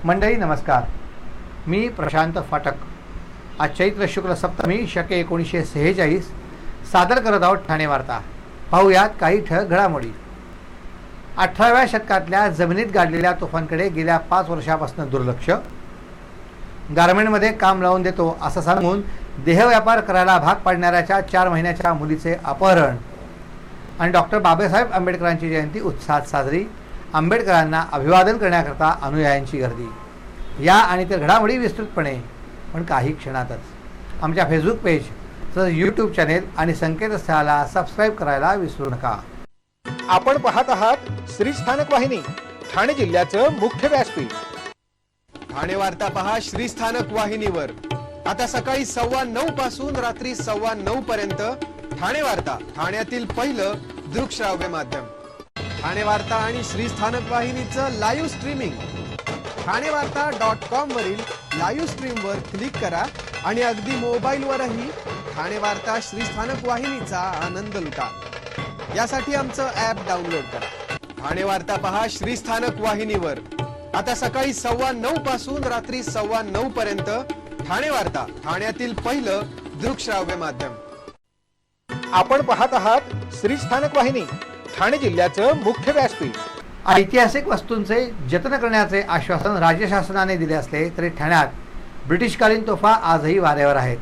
मंडळी नमस्कार, मी प्रशांत फाटक. आज चैत्र शुक्ल सप्तमी शके 1946 सादर करत आहोत ठाणे वार्ता. पाहूयात काही ठळक घडामोडी. 18व्या शतकातल्या जमिनीत गाडलेल्या तोफांकडे गेल्या 5 वर्षापासून दुर्लक्ष. गारमेंटमध्ये काम लावून देतो असं सांगून देहव्यापार करायला भाग पाडणाऱ्याच्या 4 महिन्याच्या मुलीचे अपहरण. आणि डॉक्टर बाबासाहेब आंबेडकरांची जयंती उत्साहात साजरी. आंबेडकरांना अभिवादन करण्याकरता अनुयायांची गर्दी. या आणि इतर घडामोडी विस्तृतपणे पण काही क्षणातच. आमच्या फेसबुक पेज तसंच यूट्यूब चॅनेल आणि संकेतस्थळाला सबस्क्राईब करायला विसरू नका. आपण पाहत आहात श्री स्थानक वाहिनी, ठाणे जिल्ह्याचं मुख्य व्यासपीठ. ठाणे वार्ता पहा श्री स्थानक वाहिनीवर. आता सकाळी 9:15 पासून रात्री 9:15 पर्यंत ठाणे वार्ता, ठाण्यातील पहिलं दृकश्राव्य माध्यम. ठाणे वार्ता आणि श्री स्थानक वाहिनीचं लाईव्ह स्ट्रीमिंग ठाणेवार्ता.com वरील लाईव्ह स्ट्रीम वर क्लिक करा आणि अगदी मोबाईलवरही ठाणे वार्ता श्री स्थानक वाहिनीचा आनंद लुटा. यासाठी आमचं ऍप डाउनलोड करा. ठाणे वार्ता पहा श्री स्थानक वाहिनीवर. आता सकाळी 9:15 पासून रात्री 9:15 पर्यंत ठाणे वार्ता, ठाण्यातील पहिलं दृकश्राव्य माध्यम. आपण पाहत आहात श्री स्थानक वाहिनी, ठाणे जिल्ह्याचं मुख्य व्यासपीठ. ऐतिहासिक वस्तूंचे जतन करण्याचे आश्वासन राज्य शासनाने दिले असले तरी ठाण्यात ब्रिटिशकालीन तोफा आजही वाऱ्यावर आहेत.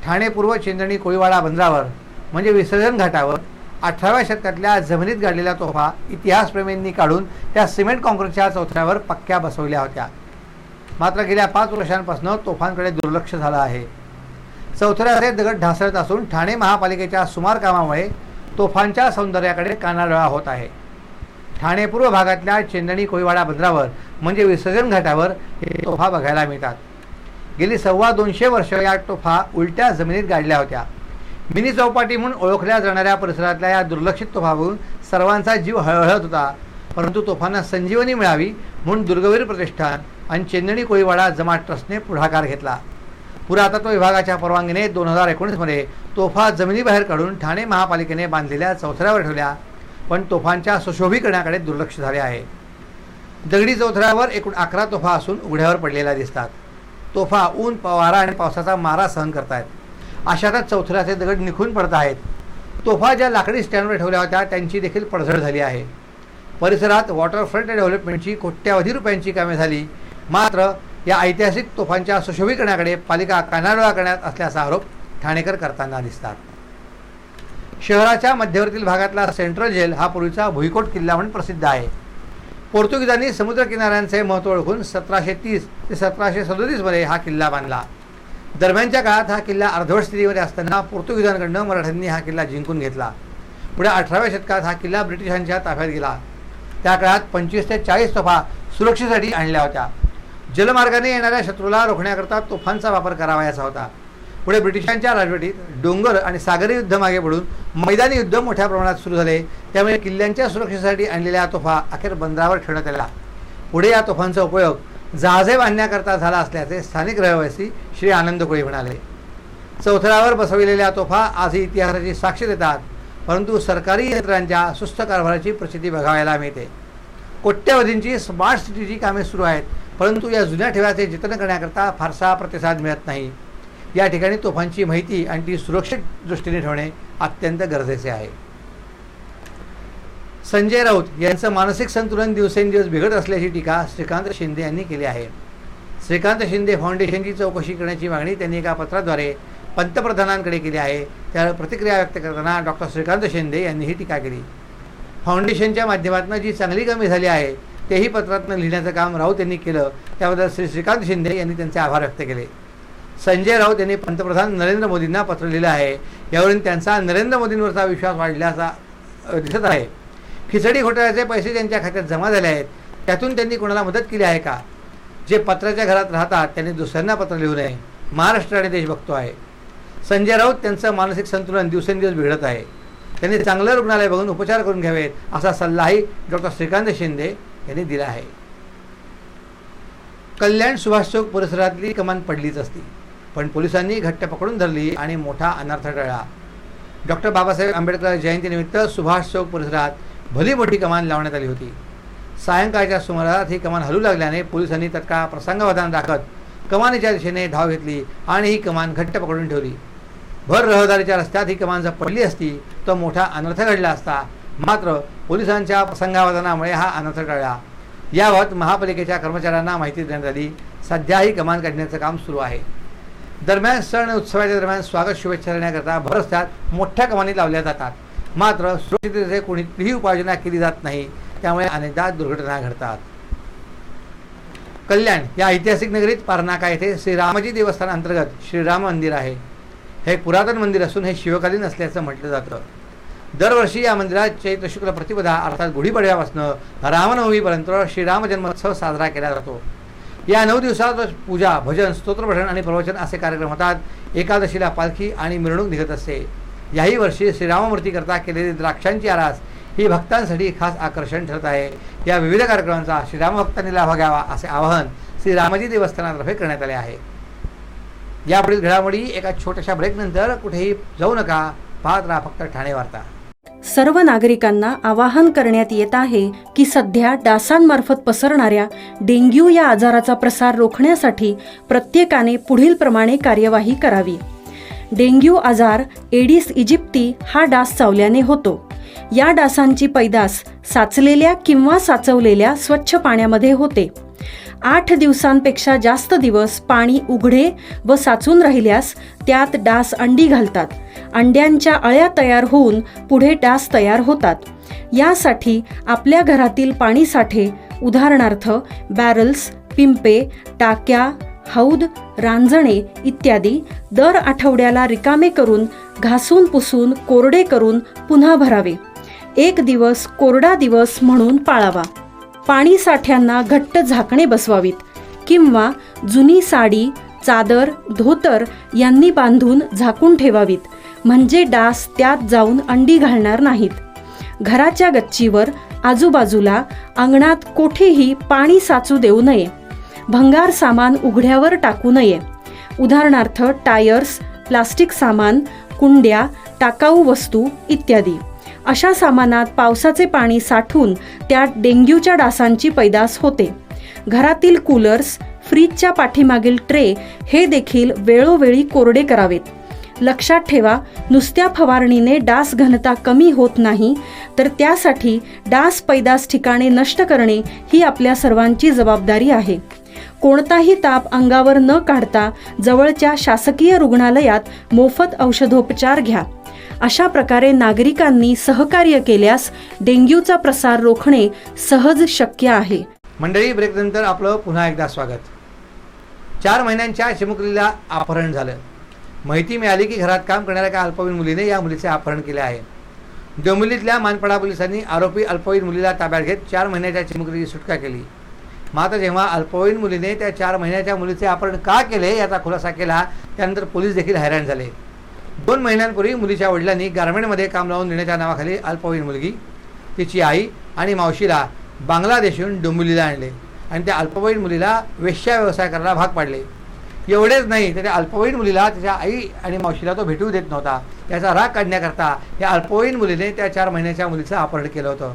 ठाणे पूर्व चिंचणी कोळीवाडा बंदरावर म्हणजे विसर्जन घाटावर 18व्या शतकातल्या जमिनीत गाडलेल्या तोफा इतिहासप्रेमींनी काढून त्या सिमेंट काँक्रीटच्या चौथऱ्यावर पक्क्या बसवल्या होत्या. मात्र गेल्या 5 वर्षांपासून तोफांकडे दुर्लक्ष झालं आहे. चौथऱ्याचे दगड ढासळत असून ठाणे महापालिकेच्या सुमार कामामुळे तोफांच्या सौंदर्याकडे कानाडोळा होत आहे. ठाणे पूर्व भागातल्या चिंचणी कोळीवाडा बंदरावर म्हणजे विसर्जन घाटावर हे तोफा बघायला मिळतात. गेली 250 वर्ष या तोफा उलट्या जमिनीत गाडल्या होत्या. मिनी चौपाटी म्हणून ओळखल्या जाणाऱ्या परिसरातल्या या दुर्लक्षित तोफा बघून सर्वांचा जीव हळहळत होता. परंतु तोफांना संजीवनी मिळावी म्हणून दुर्गवीर प्रतिष्ठान आणि चिंचणी कोळीवाडा जमात ट्रस्टने पुढाकार घेतला. पुरातत्व विभागाच्या परवानगीने 2019 मध्ये तोफा जमिनीबाहेर काढून ठाणे महापालिकेने बांधलेल्या चौथऱ्यावर ठेवल्या. पण तोफांच्या सुशोभीकरणाकडे दुर्लक्ष झाले आहे. दगडी चौथऱ्यावर एकूण 11 तोफा असून उघड्यावर पडलेल्या दिसतात. तोफा ऊन, वारा आणि पावसाचा मारा सहन करतायत. अशातच चौथऱ्याचे दगड निखून पडत आहेत. तोफा ज्या लाकडी स्टँडवर ठेवल्या होत्या त्यांची देखील पडझड झाली आहे. परिसरात वॉटरफ्रंट डेव्हलपमेंटची कोट्यावधी रुपयांची कामे झाली. मात्र या ऐतिहासिक तोफांच्या सुशोभीकरणाकडे पालिका कानाडोळा करण्यात असल्याचा आरोप ठाणेकर करताना दिसतात. शहराच्या मध्यवर्तील भागातला सेंट्रल जेल हा पूर्वीचा भुईकोट किल्ला म्हणून प्रसिद्ध आहे. पोर्तुगीजांनी समुद्रकिनाऱ्यांचे महत्त्व ओळखून 1730 ते 1737 मध्ये हा किल्ला बांधला. दरम्यानच्या काळात हा किल्ला अर्धवट स्थितीमध्ये असताना पोर्तुगीजांकडून मराठ्यांनी हा किल्ला जिंकून घेतला. पुढे 18व्या शतकात हा किल्ला ब्रिटिशांच्या ताब्यात गेला. त्या काळात 25 ते 40 तोफा सुरक्षेसाठी आणल्या होत्या. जलमार्गाने येणाऱ्या शत्रूला रोखण्याकरता तोफांचा वापर करावयाचा होता. पुढे ब्रिटिशांच्या राजवटीत डोंगर आणि सागरी युद्ध मागे पडून मैदानी युद्ध मोठ्या प्रमाणात सुरू झाले. त्यामुळे किल्ल्यांच्या सुरक्षेसाठी आणलेल्या तोफा अखेर बंदरावर ठेवण्यात आल्या. पुढे या तोफांचा उपयोग जहाजे बांधण्याकरता झाला असल्याचे स्थानिक रहिवासी श्री आनंद कोळी म्हणाले. चौथऱ्यावर बसविलेल्या तोफा आजही इतिहासाची साक्ष देतात. परंतु सरकारी यंत्रांच्या सुस्त कारभाराची प्रचिती बघायला मिळते. कोट्यवधींची स्मार्ट सिटीची कामे सुरू आहेत. परंतु या जुन्या ठेव्याचे जतन करण्याकरता फारसा प्रतिसाद मिळत नाही. या ठिकाणी तोफांची माहिती आणि ती सुरक्षित दृष्टीने ठेवणे अत्यंत गरजेचे आहे. संजय राऊत यांचं मानसिक संतुलन दिवसेंदिवस बिघडत असल्याची टीका श्रीकांत शिंदे यांनी केली आहे. श्रीकांत शिंदे फाउंडेशनची चौकशी करण्याची मागणी त्यांनी एका पत्राद्वारे पंतप्रधानांकडे केली आहे. त्यावर प्रतिक्रिया व्यक्त करताना डॉक्टर श्रीकांत शिंदे यांनी ही टीका केली. फाउंडेशनच्या माध्यमातून जी चांगली कामे झाली आहे तेही पत्रातून लिहिण्याचं काम राऊत यांनी केलं. त्याबद्दल श्रीकांत शिंदे यांनी त्यांचे आभार व्यक्त केले. संजय राऊत यांनी पंतप्रधान नरेंद्र मोदींना पत्र लिहिलं आहे. यावरून त्यांचा नरेंद्र मोदींवरचा विश्वास वाढल्याचा दिसत आहे. खिचडी घोटाळ्याचे पैसे त्यांच्या खात्यात जमा झाले आहेत. त्यातून त्यांनी कोणाला मदत केली आहे का? जे पत्राच्या घरात राहतात त्यांनी दुसऱ्यांना पत्र लिहू नये. महाराष्ट्र आणि देश बघतो आहे. संजय राऊत त्यांचं मानसिक संतुलन दिवसेंदिवस बिघडत आहे. त्यांनी चांगलं रुग्णालय बघून उपचार करून घ्यावेत असा सल्लाही डॉक्टर श्रीकांत शिंदे यांनी दिला आहे. कल्याण सुभाष चौक परिसरातली कमान पडलीच असती, पण पोलिसांनी घट्ट पकडून धरली आणि मोठा अनर्थ टळला. डॉक्टर बाबासाहेब आंबेडकर जयंतीनिमित्त सुभाष चौक परिसरात भली मोठी कमान लावण्यात आली होती. सायंकाळच्या सुमारास ही कमान हलू लागल्याने पोलिसांनी तत्काळ प्रसंगावधान राखत कमानीच्या दिशेने धाव घेतली आणि ही कमान घट्ट पकडून ठेवली. भर रहदारीच्या रस्त्यात ही कमान जर पडली असती तर मोठा अनर्थ घडला असता. मात्र पोलिसांच्या प्रसंगावधानामुळे हा अनर्थ टळला. याबाबत महापालिकेच्या कर्मचाऱ्यांना माहिती देण्यात आली. सध्या ही कमान काढण्याचं काम सुरू आहे. दरम्यान सण उत्सवाच्या दरम्यान स्वागत शुभेच्छा देण्याकरता भर रस्त्यात मोठ्या कमानी लावल्या जातात. मात्र सुरक्षिततेचे कोणतीही उपाययोजना केली जात नाही. त्यामुळे अनेकदा दुर्घटना घडतात. कल्याण या ऐतिहासिक नगरीत पारनाका येथे श्रीरामजी देवस्थान अंतर्गत श्रीराम मंदिर आहे. हे पुरातन मंदिर असून हे शिवकालीन असल्याचं म्हटलं जातं. दरवर्षी या मंदिरात चैत्र शुक्ल प्रतिपदा अर्थात गुढीपाडव्यापासून रामनवमीपर्यंत श्रीराम जन्मोत्सव साजरा केला जातो. या 9 दिवसात पूजा, भजन, स्तोत्रपठण आणि प्रवचन असे कार्यक्रम होतात. एकादशीला पालखी आणि मिरवणूक निघत असते. याही वर्षी श्रीराममूर्तीकरता केलेली द्राक्षांची आरास ही भक्तांसाठी खास आकर्षण ठरत आहे. या विविध कार्यक्रमांचा श्रीराम भक्तांनी लाभ घ्यावा असे आवाहन श्रीरामजी देवस्थानातर्फे करण्यात आले आहे. यापुढील घडामोडी एका छोट्याशा ब्रेकनंतर कुठेही जाऊ नका. पाहत राहा फक्त ठाणे वार्ता. सर्व नागरिकांना आवाहन करण्यात येत आहे की सध्या डासांमार्फत पसरणाऱ्या डेंग्यू या आजाराचा प्रसार रोखण्यासाठी प्रत्येकाने पुढील प्रमाणे कार्यवाही करावी. डेंग्यू आजार एडिस इजिप्ती हा डास चावल्याने होतो. या डासांची पैदास साचलेल्या किंवा साचवलेल्या स्वच्छ पाण्यामध्ये होते. 8 दिवसांपेक्षा जास्त दिवस पाणी उघडे व साचून राहिल्यास त्यात डास अंडी घालतात. अंड्यांच्या अळ्या तयार होऊन पुढे डास तयार होतात. यासाठी आपल्या घरातील पाणी साठे उदाहरणार्थ बॅरल्स, पिंपे, टाक्या, हौद, रांजणे इत्यादी दर आठवड्याला रिकामे करून घासून पुसून कोरडे करून पुन्हा भरावे. 1 दिवस कोरडा दिवस म्हणून पाळावा. पाणी साठ्यांना घट्ट झाकणे बसवावीत किंवा जुनी साडी, चादर, धोतर यांनी बांधून झाकून ठेवावीत. म्हणजे डास त्यात जाऊन अंडी घालणार नाहीत. घराच्या गच्चीवर, आजूबाजूला, अंगणात कोठेही पाणी साचू देऊ नये. भंगार सामान उघड्यावर टाकू नये. उदाहरणार्थ टायर्स, प्लास्टिक सामान, कुंड्या, टाकाऊ वस्तू इत्यादी. अशा सामानात पावसाचे पाणी साठून त्यात डेंग्यूच्या डासांची पैदास होते. घरातील कूलर्स, फ्रीजच्या पाठीमागील ट्रे हे देखील वेळोवेळी कोरडे करावेत. लक्षात ठेवा, नुसत्या फवारणीने डास घनता कमी होत नाही, तर त्यासाठी डास पैदास ठिकाणे नष्ट करणे ही आपल्या सर्वांची जबाबदारी आहे. कोणताही ताप अंगावर न काढता जवळच्या शासकीय रुग्णालयात मोफत औषधोपचार घ्या. अशा प्रकारे नागरिकांनी सहकार्य केल्यास डेंग्यूचा प्रसार रोखणे सहज शक्य आहे. मंडळी, ब्रेकनंतर आपलं पुन्हा एकदा स्वागत. 4 महिन्यांच्या चिमुकलीला अपहरण झालं. माहिती मिळाली की घरात काम करणाऱ्या एका अल्पवयीन मुलीने या मुलीचे अपहरण केले आहे. डोंबिवलीतल्या मानपाडा पोलिसांनी आरोपी अल्पवयीन मुलीला ताब्यात घेत 4 महिन्याच्या चिमुकलीची सुटका केली. मात्र जेव्हा अल्पवयीन मुलीने त्या 4 महिन्याच्या मुलीचे अपहरण का केले याचा खुलासा केला, त्यानंतर पोलीस देखील हैराण झाले. 2 महिन्यांपूर्वी मुलीच्या वडिलांनी गारमेंटमध्ये काम लावून देण्याच्या नावाखाली अल्पवयीन मुलगी, तिची आई आणि मावशीला बांगलादेशहून डोंबिवलीला आणले आणि त्या अल्पवयीन मुलीला वेश्या व्यवसाय करायला भाग पाडले. एवढेच नाही तर त्या अल्पवयीन मुलीला त्याच्या आई आणि मावशीला तो भेटू देत नव्हता. त्याचा राग काढण्याकरता या अल्पवयीन मुलीने त्या 4 महिन्याच्या मुलीचं अपहरण केलं होतं.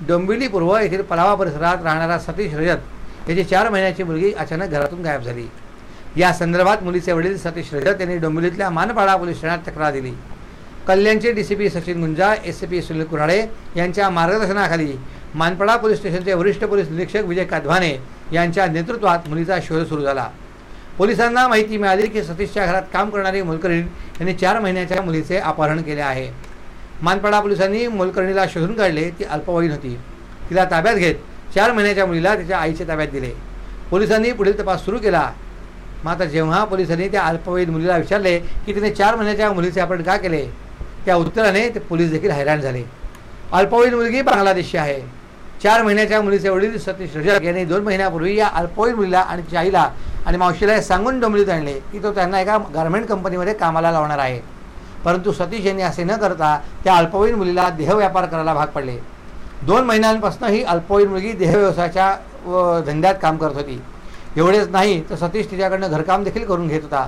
डोंबिवली पूर्व येथील पलावा परिसरात राहणारा सतीश रजत याची 4 महिन्याची मुलगी अचानक घरातून गायब झाली. या संदर्भात मुलीचे वडील सतीश रजत यांनी डोंबिवलीतल्या मानपाडा पोलीस ठाण्यात तक्रार दिली. कल्याणचे DCP सचिन गुंजा, SCP सुनील कुऱ्हाडे यांच्या मार्गदर्शनाखाली मानपाडा पोलीस स्टेशनचे वरिष्ठ पोलीस निरीक्षक विजय काधवाने यांच्या नेतृत्वात मुलीचा शोध सुरू झाला. पोलिसांना माहिती मिळाली की सतीशच्या घरात काम करणारी मोलकरीण यांनी 4 महिन्याच्या मुलीचे अपहरण केले आहे. मानपाडा पोलिसांनी मोलकरणीला शोधून काढले. ती अल्पवयीन होती. तिला ताब्यात घेत 4 महिन्याच्या मुलीला तिच्या आईच्या ताब्यात दिले. पोलिसांनी पुढील तपास सुरू केला. मात्र जेव्हा पोलिसांनी त्या अल्पवयीन मुलीला विचारले की तिने 4 महिन्याच्या मुलीचे अपहरण का केले, त्या उत्तराने ते पोलीस देखील हैराण झाले. अल्पवयीन मुलगी बांगलादेशी आहे. 4 महिन्याच्या मुलीचे वडील सतीश रजक यांनी 2 महिन्यापूर्वी या अल्पवयीन मुलीला आणि तिच्या आईला आणि मावशीला हे सांगून डोंबिवलीत आणले की तो त्यांना एका गारमेंट कंपनीमध्ये कामाला लावणार आहे. परंतु सतीश यांनी असे न करता त्या अल्पवयीन मुलीला देहव्यापार करायला भाग पडले. 2 महिन्यांपासून ही अल्पवयीन मुलगी देहव्यवसायाच्या धंद्यात काम करत होती. एवढेच नाही तर सतीश तिच्याकडनं घरकाम देखील करून घेत होता.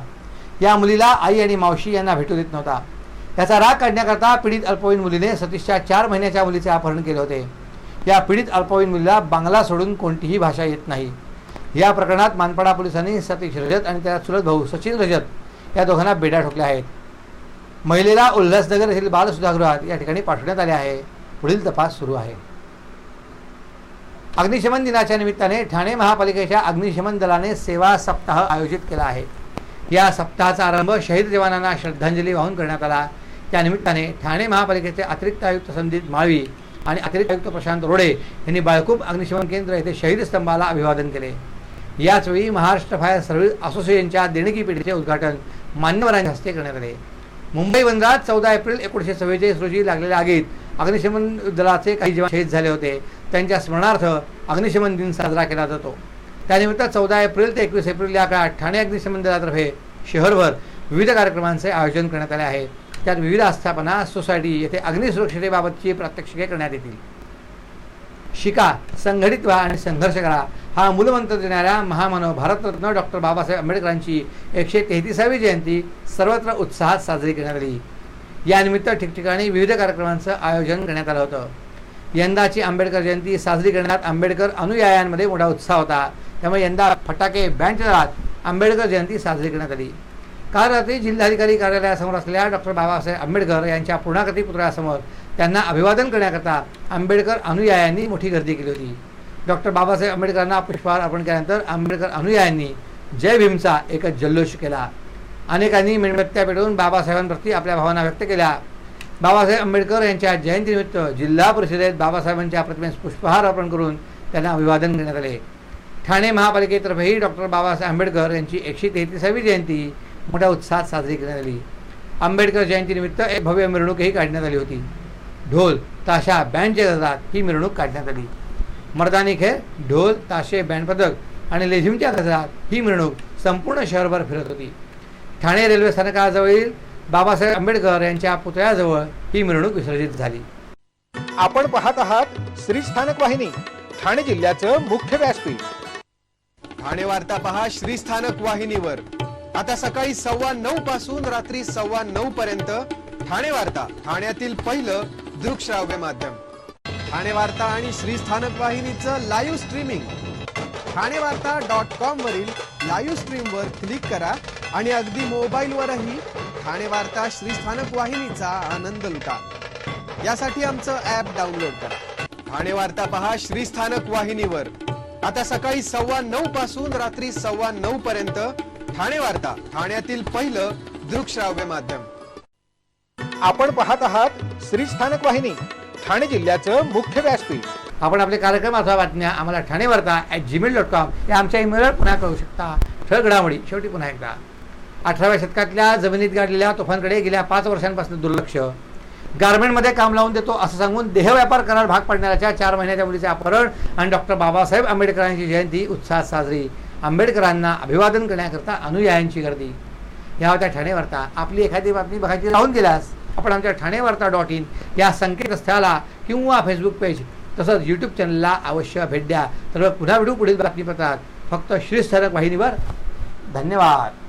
या मुलीला आई आणि मावशी यांना भेटू देत नव्हता. याचा राग काढण्याकरता पीडित अल्पवयीन मुलीने सतीशच्या 4 महिन्याच्या मुलीचे अपहरण केले होते. या पीडित अल्पवयीन मुलीला बांगला सोडून कोणतीही भाषा येत नाही. या प्रकरणात मानपाडा पोलिसांनी सतीश रजत आणि त्याचा चुलत भाऊ सचिन रजत या दोघांना बेड्या ठोकल्या आहेत. महिलेला उल्हासनगर येथील बालसुधागृहात या ठिकाणी पाठवण्यात आले आहे. पुढील तपास सुरू आहे. अग्निशमन दिनाच्या निमित्ताने ठाणे महापालिकेच्या अग्निशमन दलाने सेवा सप्ताह आयोजित केला आहे. या सप्ताहाचा आरंभ शहीद जवानांना श्रद्धांजली वाहून करण्यात आला. त्या निमित्ताने ठाणे महापालिकेचे अतिरिक्त आयुक्त संदीप माळवी आणि अतिरिक्त आयुक्त प्रशांत रोडे यांनी बाळकूप अग्निशमन केंद्र येथे शहीद स्तंभाला अभिवादन केले. याचवेळी महाराष्ट्र फायर सर्व्हिस असोसिएशनच्या देणगी पेढीचे उद्घाटन मान्यवरांच्या हस्ते करण्यात आले. मुंबई बंदरात 14 एप्रिल 1944 रोजी लागलेल्या आगीत अग्निशमन दलाचे काही जवान शहीद झाले होते. त्यांच्या स्मरणार्थ अग्निशमन दिन साजरा केला जातो. त्यानिमित्त 14 एप्रिल ते 21 एप्रिल या काळात ठाणे अग्निशमन दलातर्फे शहरभर विविध कार्यक्रमांचे आयोजन करण्यात आले आहे. त्यात विविध आस्थापना सोसायटी येथे अग्निसुरक्षतेबाबतची प्रात्यक्षिके करण्यात येतील. शिका, संघटित व्हा आणि संघर्ष करा हा मूलमंत्र देणाऱ्या महामानव भारतरत्न डॉक्टर बाबासाहेब आंबेडकरांची 133वी जयंती सर्वत्र उत्साहात साजरी करण्यात आली. यानिमित्त ठिकठिकाणी विविध कार्यक्रमांचं आयोजन करण्यात आलं होतं. यंदाची आंबेडकर जयंती साजरी करण्यात आंबेडकर अनुयायांमध्ये मोठा उत्साह होता. त्यामुळे यंदा फटाके बँडच्या दरात आंबेडकर जयंती साजरी करण्यात आली. काल रात्री जिल्हाधिकारी कार्यालयासमोर असलेल्या डॉक्टर बाबासाहेब आंबेडकर यांच्या पूर्णाकृती पुतळ्यासमोर त्यांना अभिवादन करण्याकरता आंबेडकर अनुयायांनी मोठी गर्दी केली होती. डॉक्टर बाबासाहेब आंबेडकरांना पुष्पहार अर्पण केल्यानंतर आंबेडकर अनुयायांनी जय भीमचा एकच जल्लोष केला. अनेकांनी मेणबत्त्या पेटवून बाबासाहेबांप्रती आपल्या भावना व्यक्त केल्या. बाबासाहेब आंबेडकर यांच्या जयंतीनिमित्त जिल्हा परिषदेत बाबासाहेबांच्या प्रतिमेस पुष्पहार अर्पण करून त्यांना अभिवादन करण्यात आले. ठाणे महापालिकेतर्फेही डॉक्टर बाबासाहेब आंबेडकर यांची 133वी जयंती मोठ्या उत्साहात साजरी करण्यात आली. आंबेडकर जयंतीनिमित्त एक भव्य मिरवणूकही काढण्यात आली होती. ढोल, ताशा, बँडच्या गजरात ही मिरवणूक काढण्यात आली. मर्दानी खेळ, ढोल, ताशे, बँड पथक आणि लेझिमच्या गजरात ही मिरवणूक संपूर्ण शहरभर फिरत होती. ठाणे रेल्वे स्थानकाजवळील बाबासाहेब आंबेडकर यांच्या पुतळ्याजवळ ही मिरवणूक विसर्जित झाली. आपण पाहत आहात श्री स्थानक वाहिनी, ठाणे जिल्ह्याचं मुख्य व्यासपीठ. ठाणे वार्ता पहा श्री स्थानक वाहिनीवर. आता सकाळी 9:15 पासून रात्री 9:15 पर्यंत ठाणे वार्ता, ठाण्यातील पहिलं दृकश्राव्य माध्यम. ठाणे वार्ता आणि श्री स्थानक वाहिनीचं लाईव्ह स्ट्रीमिंग ठाणेवार्ता.com वरील लाईव्ह स्ट्रीमवर क्लिक करा आणि अगदी मोबाईलवरही ठाणे वार्ता श्री स्थानक वाहिनीचा आनंद लुटा. यासाठी आमचं ॲप डाउनलोड करा. ठाणे वार्ता पहा श्री स्थानक वाहिनीवर. आता सकाळी 9:15 पासून रात्री 9:15 पर्यंत ठाणे वार्ता, ठाण्यातील पहिलं दृकश्राव्य माध्यम. आपण पाहत आहात श्री स्थानक वाहिनी, ठाणे जिल्ह्याचं मुख्य व्यासपीठ. आपण आपले कार्यक्रम अथवा बातम्या आम्हाला ठाणेवार्ता@gmail.com या आमच्या ईमेलवर पुन्हा कळू शकता. ठळक घडामोडी शेवटी पुन्हा एकदा. 18व्या शतकातल्या जमिनीत गाडलेल्या तोफांकडे गेल्या 5 वर्षांपासून दुर्लक्ष. गारमेंटमध्ये काम लावून देतो असं सांगून देहव्यापार करार भाग पाडणाऱ्याच्या 4 महिन्याच्या मुलीचे अपहरण आणि डॉक्टर बाबासाहेब आंबेडकरांची जयंती उत्साहात साजरी. आंबेडकरांना अभिवादन करण्याकरता अनुयायांची गर्दी. या होत्या ठाणे वार्ता. आपली एखादी बातमी बघायची राहून गेल्यास आपण आमच्या ठाणेवार्ता.in या संकेतस्थळाला किंवा फेसबुक पेज तसंच यूट्यूब चॅनलला अवश्य भेट द्या. तर पुन्हा भेटू पुढील बातमीपत्रात फक्त श्री स्थानक वाहिनीवर. धन्यवाद.